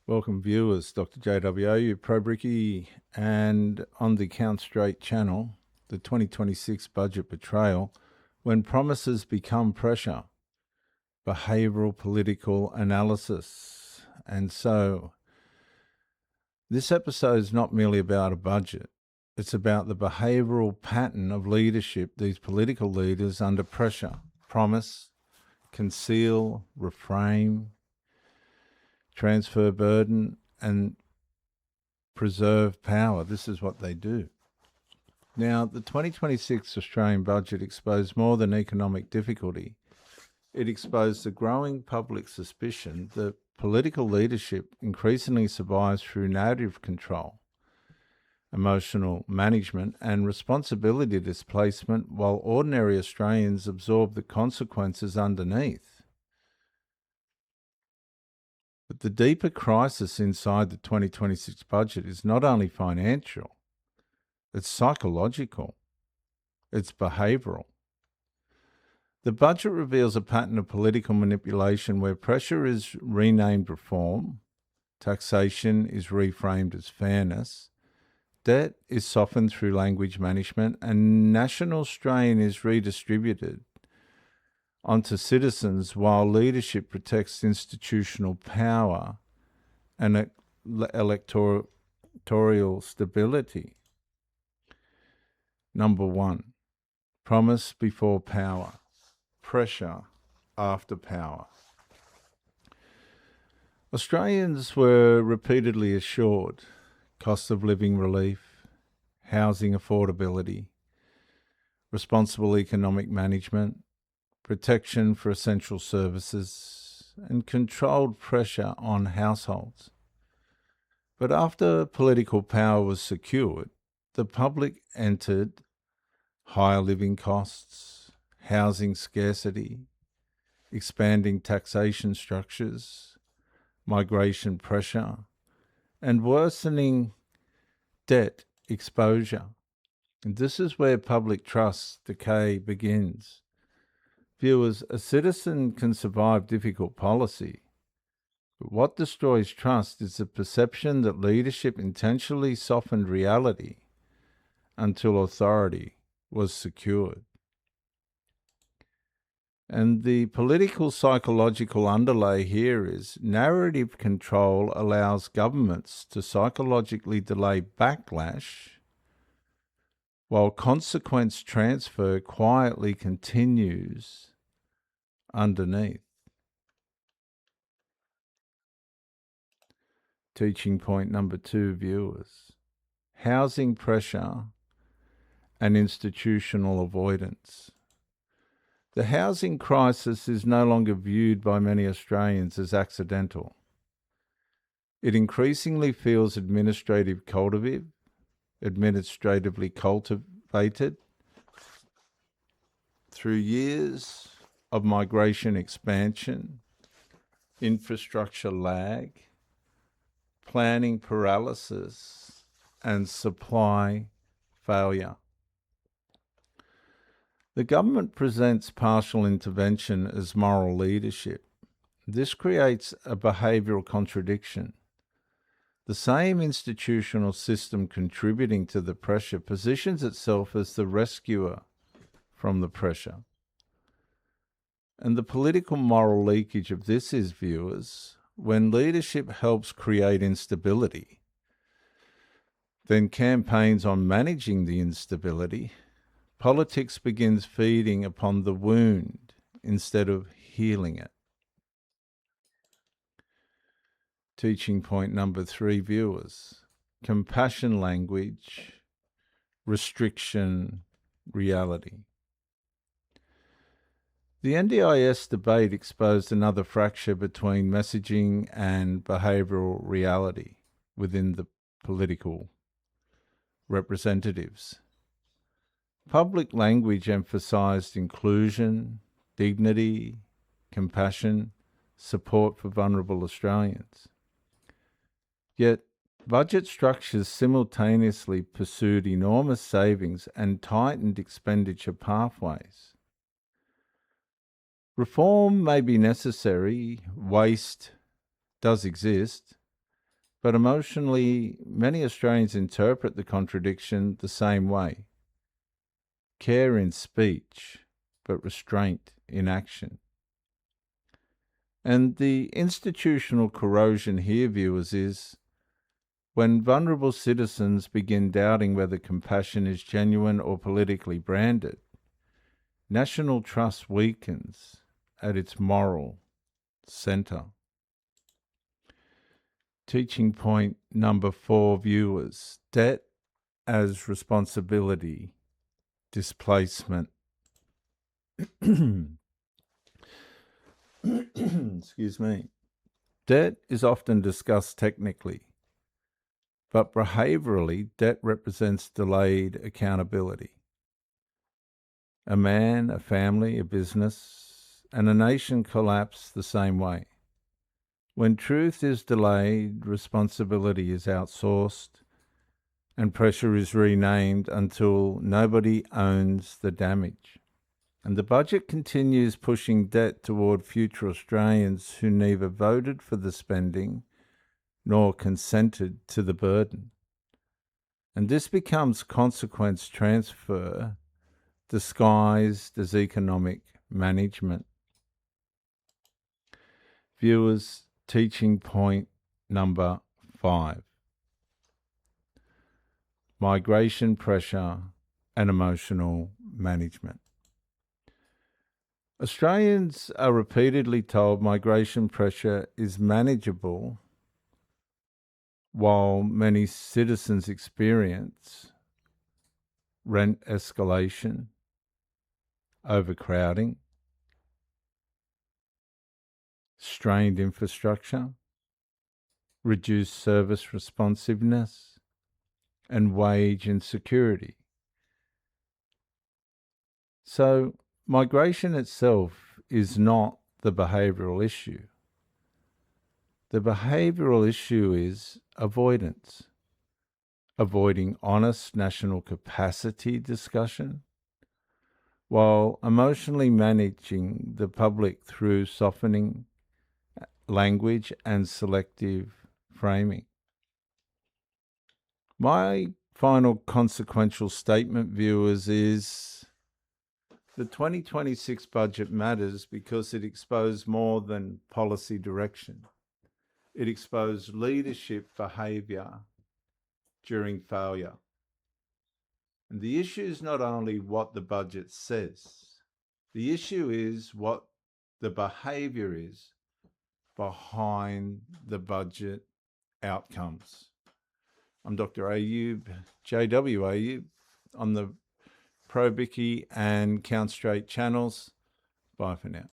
Welcome viewers, Dr. JWO, ProBricky, and on the Count Straight channel, the 2026 budget betrayal, when promises become pressure, behavioural political analysis. And so this episode is not merely about a budget. It's about the behavioural pattern of leadership these political leaders under pressure promise, conceal, reframe, transfer burden, and preserve power. This is what they do. Now, the 2026 Australian budget exposed more than economic difficulty. It exposed the growing public suspicion that political leadership increasingly survives through narrative control, emotional management, and responsibility displacement, while ordinary Australians absorb the consequences underneath. But the deeper crisis inside the 2026 budget is not only financial, it's psychological, it's behavioural. The budget reveals a pattern of political manipulation where pressure is renamed reform, taxation is reframed as fairness, debt is softened through language management, and national strain is redistributed onto citizens while leadership protects institutional power and electoral stability. Number one, promise before power, pressure after power. Australians were repeatedly assured cost of living relief, housing affordability, responsible economic management, protection for essential services, and controlled pressure on households. But after political power was secured, the public entered higher living costs, housing scarcity, expanding taxation structures, migration pressure, and worsening debt exposure. And this is where public trust decay begins. Viewers, a citizen can survive difficult policy, but what destroys trust is the perception that leadership intentionally softened reality until authority was secured. And the political psychological underlay here is narrative control allows governments to psychologically delay backlash while consequence transfer quietly continues underneath. Teaching point number 2, viewers. Housing pressure and institutional avoidance. The housing crisis is no longer viewed by many Australians as accidental. It increasingly feels administratively cultivated through years of migration expansion, infrastructure lag, planning paralysis, and supply failure. The government presents partial intervention as moral leadership. This creates a behavioural contradiction. The same institutional system contributing to the pressure positions itself as the rescuer from the pressure. And the political moral leakage of this is, viewers, when leadership helps create instability, then campaigns on managing the instability, politics begins feeding upon the wound instead of healing it. Teaching point number 3, viewers. Compassion language, restriction, reality. The NDIS debate exposed another fracture between messaging and behavioural reality within the political representatives. Public language emphasised inclusion, dignity, compassion, support for vulnerable Australians. Yet, budget structures simultaneously pursued enormous savings and tightened expenditure pathways. Reform may be necessary, waste does exist, But emotionally, many Australians interpret the contradiction the same way. Care in speech, but restraint in action. And the institutional corrosion here, viewers, is when vulnerable citizens begin doubting whether compassion is genuine or politically branded, national trust weakens at its moral centre. Teaching point number 4, viewers: debt as responsibility, displacement. Excuse me. Debt is often discussed technically, but behaviourally, debt represents delayed accountability. A man, a family, a business, and a nation collapse the same way. When truth is delayed, responsibility is outsourced, and pressure is renamed until nobody owns the damage. And the budget continues pushing debt toward future Australians who neither voted for the spending nor consented to the burden. And this becomes consequence transfer disguised as economic management. Viewers, teaching point number 5. Migration pressure and emotional management. Australians are repeatedly told migration pressure is manageable, while many citizens experience rent escalation, overcrowding, strained infrastructure, reduced service responsiveness, and wage insecurity. So, migration itself is not the behavioural issue. The behavioural issue is avoidance, avoiding honest national capacity discussion, while emotionally managing the public through softening language and selective framing. My final consequential statement, viewers, is the 2026 budget matters because it exposed more than policy direction. It exposed leadership behaviour during failure. And the issue is not only what the budget says, the issue is what the behaviour is behind the budget outcomes. I'm Dr. Ayub, JW Ayub, on the Pro Bicky and Count Straight channels. Bye for now.